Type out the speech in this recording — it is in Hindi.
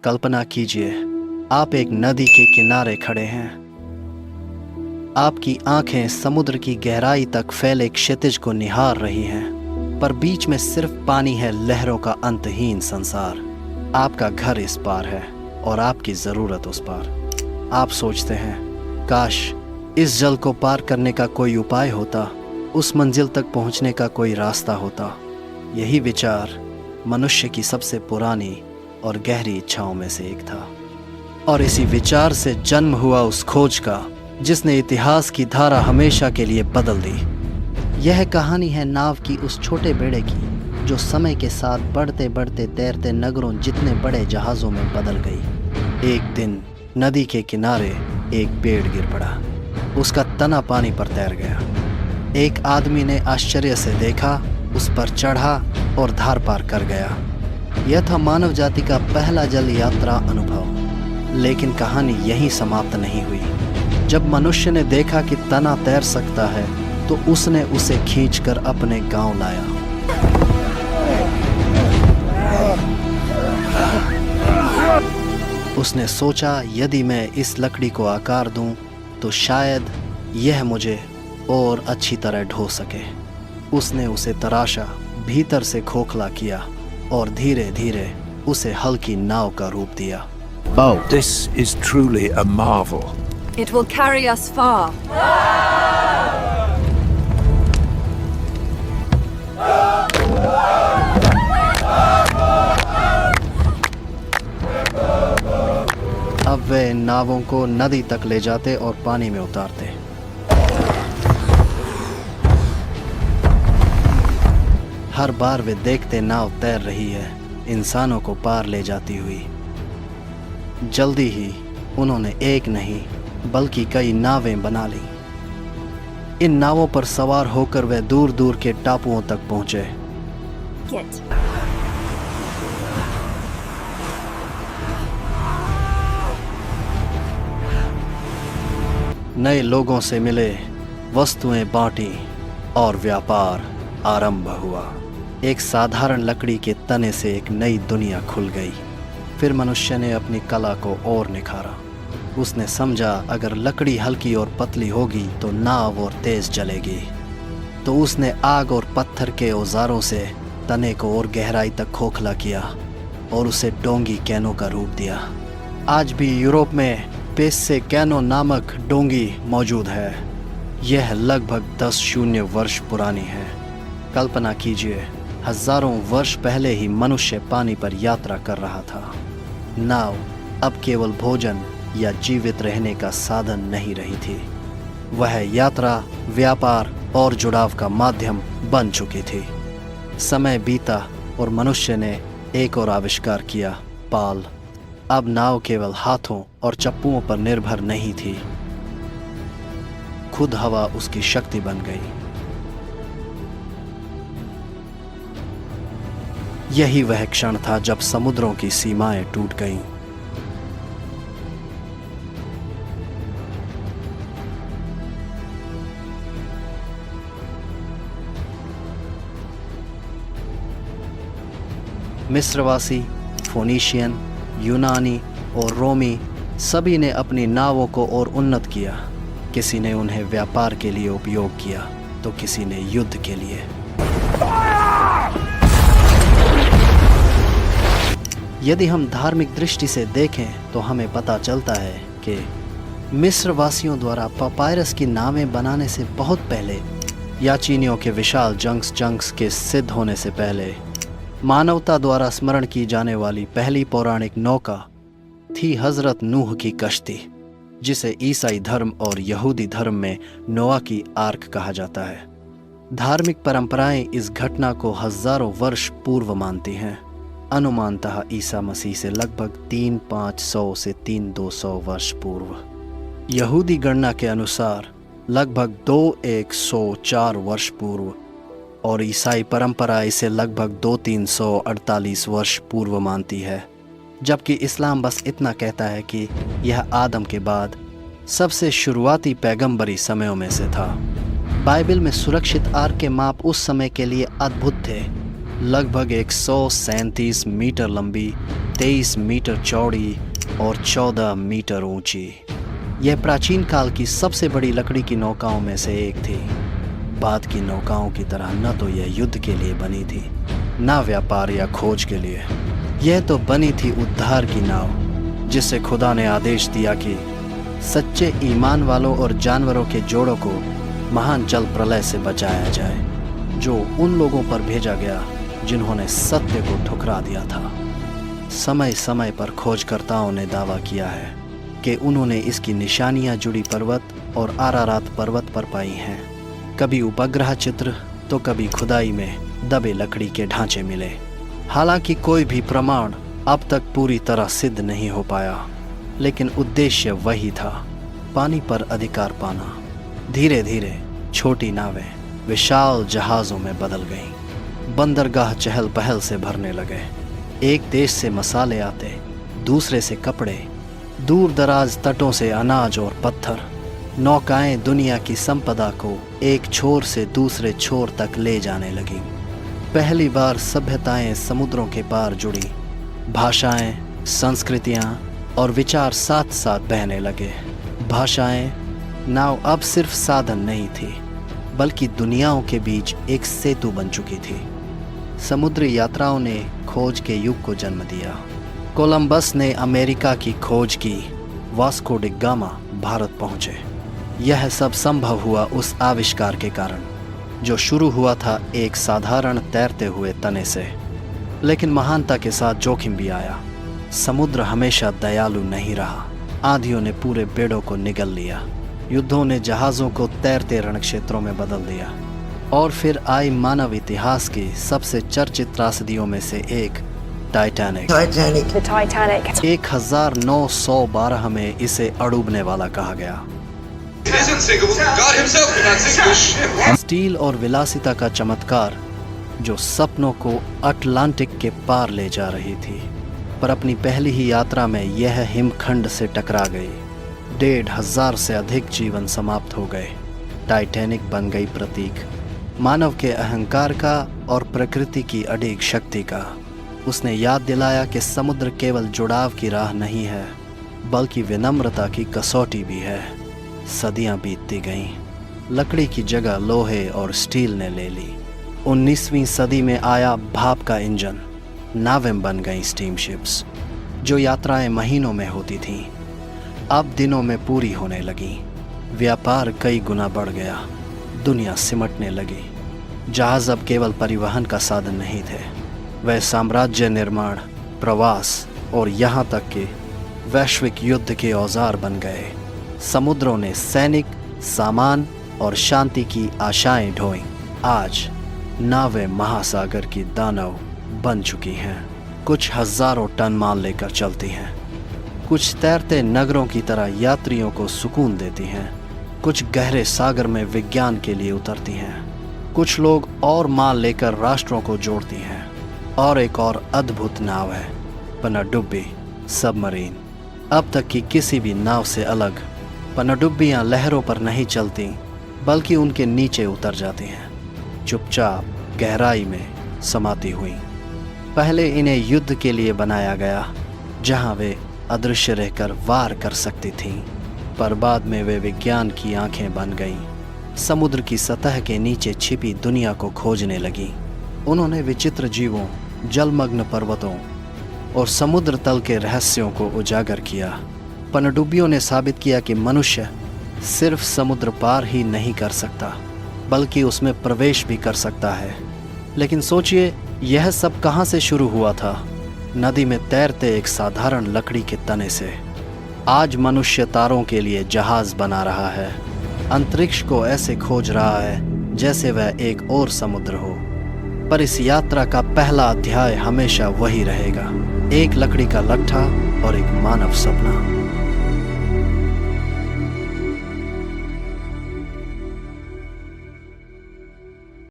कल्पना कीजिए, आप एक नदी के किनारे खड़े हैं। आपकी आंखें समुद्र की गहराई तक फैले क्षितिज को निहार रही हैं, पर बीच में सिर्फ पानी है, लहरों का अंतहीन संसार। आपका घर इस पार है और आपकी जरूरत उस पार। आप सोचते हैं, काश इस जल को पार करने का कोई उपाय होता, उस मंजिल तक पहुंचने का कोई रास्ता होता। यही विचार मनुष्य की सबसे पुरानी और गहरी इच्छाओं में से एक था, और इसी विचार से जन्म हुआ उस खोज का जिसने इतिहास की धारा हमेशा के लिए बदल दी। यह कहानी है नाव की उस छोटे बेड़े की जो समय के साथ बढ़ते बढ़ते तैरते नगरों जितने बड़े जहाज़ों में बदल गई। एक दिन नदी के किनारे एक पेड़ गिर पड़ा, उसका तना पानी पर तैर गया। एक आदमी ने आश्चर्य से देखा, उस पर चढ़ा और धार पार कर गया। यह था मानव जाति का पहला जल यात्रा अनुभव। लेकिन कहानी यहीं समाप्त नहीं हुई। जब मनुष्य ने देखा कि तना तैर सकता है, तो उसने उसे खींचकर अपने गांव लाया। उसने सोचा, यदि मैं इस लकड़ी को आकार दूं, तो शायद यह मुझे और अच्छी तरह ढो सके। उसने उसे तराशा, भीतर से खोखला किया और धीरे धीरे उसे हल्की नाव का रूप दिया। Oh, this is truly a marvel. It will carry us far. अब वे इन नावों को नदी तक ले जाते और पानी में उतारते। हर बार वे देखते नाव तैर रही है, इंसानों को पार ले जाती हुई। जल्दी ही उन्होंने एक नहीं बल्कि कई नावें बना ली। इन नावों पर सवार होकर वे दूर दूर के टापुओं तक पहुंचे। नए लोगों से मिले, वस्तुएं बांटी और व्यापार आरंभ हुआ। एक साधारण लकड़ी के तने से एक नई दुनिया खुल गई। फिर मनुष्य ने अपनी कला को और निखारा। उसने समझा, अगर लकड़ी हल्की और पतली होगी तो नाव और तेज चलेगी। तो उसने आग और पत्थर के औजारों से तने को और गहराई तक खोखला किया और उसे डोंगी कैनो का रूप दिया। आज भी यूरोप में पेस्से कैनो नामक डोंगी मौजूद है। यह लगभग 10,000 वर्ष पुरानी है। कल्पना कीजिए, हजारों वर्ष पहले ही मनुष्य पानी पर यात्रा कर रहा था। नाव अब केवल भोजन या जीवित रहने का साधन नहीं रही थी, वह यात्रा, व्यापार और जुड़ाव का माध्यम बन चुकी थी। समय बीता और मनुष्य ने एक और आविष्कार किया, पाल। अब नाव केवल हाथों और चप्पुओं पर निर्भर नहीं थी, खुद हवा उसकी शक्ति बन गई। यही वह क्षण था जब समुद्रों की सीमाएं टूट गईं। मिस्रवासी, फोनीशियन, यूनानी और रोमी सभी ने अपनी नावों को और उन्नत किया। किसी ने उन्हें व्यापार के लिए उपयोग किया, तो किसी ने युद्ध के लिए। यदि हम धार्मिक दृष्टि से देखें तो हमें पता चलता है कि मिस्र वासियों द्वारा पापायरस की नावें बनाने से बहुत पहले, या चीनियों के विशाल जंक्स के सिद्ध होने से पहले, मानवता द्वारा स्मरण की जाने वाली पहली पौराणिक नौका थी हजरत नूह की कश्ती, जिसे ईसाई धर्म और यहूदी धर्म में नोआ की आर्क कहा जाता है। धार्मिक परंपराएं इस घटना को हजारों वर्ष पूर्व मानती हैं, अनुमानतः ईसा मसीह से लगभग 3,500 से 3,200 वर्ष पूर्व। यहूदी गणना के अनुसार लगभग 2,104 वर्ष पूर्व, और ईसाई परंपरा इसे लगभग 2,348 वर्ष पूर्व मानती है, जबकि इस्लाम बस इतना कहता है कि यह आदम के बाद सबसे शुरुआती पैगंबरी समयों में से था। बाइबल में सुरक्षित आर्क के माप उस समय के लिए अद्भुत थे। लगभग 137 मीटर लंबी, 23 मीटर चौड़ी और 14 मीटर ऊंची। यह प्राचीन काल की सबसे बड़ी लकड़ी की नौकाओं में से एक थी। बाद की नौकाओं की तरह न तो यह युद्ध के लिए बनी थी, न व्यापार या खोज के लिए। यह तो बनी थी उद्धार की नाव, जिसे खुदा ने आदेश दिया कि सच्चे ईमान वालों और जानवरों के जोड़ों को महान जल प्रलय से बचाया जाए, जो उन लोगों पर भेजा गया जिन्होंने सत्य को ठुकरा दिया था। समय समय पर खोजकर्ताओं ने दावा किया है कि उन्होंने इसकी निशानियां जुड़ी पर्वत और आरारात पर्वत पर पाई हैं। कभी उपग्रह चित्र तो कभी खुदाई में दबे लकड़ी के ढांचे मिले। हालांकि कोई भी प्रमाण अब तक पूरी तरह सिद्ध नहीं हो पाया, लेकिन उद्देश्य वही था, पानी पर अधिकार पाना। धीरे धीरे छोटी नावें विशाल जहाज़ों में बदल गईं। बंदरगाह चहल पहल से भरने लगे। एक देश से मसाले आते, दूसरे से कपड़े, दूर दराज तटों से अनाज और पत्थर। नौकाएं दुनिया की संपदा को एक छोर से दूसरे छोर तक ले जाने लगीं। पहली बार सभ्यताएं समुद्रों के पार जुड़ी। भाषाएं, संस्कृतियां और विचार साथ साथ बहने लगे। भाषाएं, नाव अब सिर्फ साधन नहीं थी, बल्कि दुनियाओं के बीच एक सेतु बन चुकी थी। समुद्री यात्राओं ने खोज के युग को जन्म दिया। कोलंबस ने अमेरिका की खोज की, वास्को डी गामा भारत पहुंचे। यह सब संभव हुआ उस आविष्कार के कारण, जो शुरू हुआ था एक साधारण तैरते हुए तने से। लेकिन महानता के साथ जोखिम भी आया। समुद्र हमेशा दयालु नहीं रहा। आंधियों ने पूरे बेड़ों को निगल लिया। युद्धों ने जहाज़ों को तैरते रणक्षेत्रों में बदल दिया। और फिर आई मानव इतिहास की सबसे चर्चित त्रासदियों में से एक, टाइटैनिक। The Titanic. 1912 में इसे अड़ूबने वाला कहा गया। It isn't sinkable. God himself could not sink this ship. Steel और विलासिता का चमत्कार, जो सपनों को अटलांटिक के पार ले जा रही थी, पर अपनी पहली ही यात्रा में यह हिमखंड से टकरा गई। 1500 से अधिक जीवन समाप्त हो गए। टाइटैनिक बन गई प्रतीक मानव के अहंकार का और प्रकृति की अडिग शक्ति का। उसने याद दिलाया कि समुद्र केवल जुड़ाव की राह नहीं है, बल्कि विनम्रता की कसौटी भी है। सदियां बीतती गईं। लकड़ी की जगह लोहे और स्टील ने ले ली। 19वीं सदी में आया भाप का इंजन। नावें बन गईं स्टीमशिप्स, जो यात्राएं महीनों में होती थीं, अब दिनों में पूरी होने लगीं। व्यापार कई गुना बढ़ गया। दुनिया सिमटने लगी। जहाज़ अब केवल परिवहन का साधन नहीं थे, वह साम्राज्य निर्माण, प्रवास और यहाँ तक कि वैश्विक युद्ध के औजार बन गए। समुद्रों ने सैनिक, सामान और शांति की आशाएं ढोईं। आज नावें महासागर की दानव बन चुकी हैं। कुछ हजारों टन माल लेकर चलती हैं। कुछ तैरते नगरों की तरह यात्रियों को सुकून देती हैं। कुछ गहरे सागर में विज्ञान के लिए उतरती हैं। कुछ लोग और माल लेकर राष्ट्रों को जोड़ती हैं। और एक और अद्भुत नाव है, पनडुब्बी सबमरीन। अब तक की किसी भी नाव से अलग, पनडुब्बियां लहरों पर नहीं चलती, बल्कि उनके नीचे उतर जाती हैं, चुपचाप गहराई में समाती हुई। पहले इन्हें युद्ध के लिए बनाया गया, जहां वे अदृश्य रहकर वार कर सकती थीं, पर बाद में वे विज्ञान की आंखें बन गईं। समुद्र की सतह के नीचे छिपी दुनिया को खोजने लगीं। उन्होंने विचित्र जीवों, जलमग्न पर्वतों और समुद्र तल के रहस्यों को उजागर किया। पनडुब्बियों ने साबित किया कि मनुष्य सिर्फ समुद्र पार ही नहीं कर सकता, बल्कि उसमें प्रवेश भी कर सकता है। लेकिन सोचिए, यह सब कहाँ से शुरू हुआ था? नदी में तैरते एक साधारण लकड़ी के तने से। आज मनुष्य तारों के लिए जहाज बना रहा है, अंतरिक्ष को ऐसे खोज रहा है जैसे वह एक और समुद्र हो। पर इस यात्रा का पहला अध्याय हमेशा वही रहेगा, एक लकड़ी का लट्ठा और एक मानव सपना।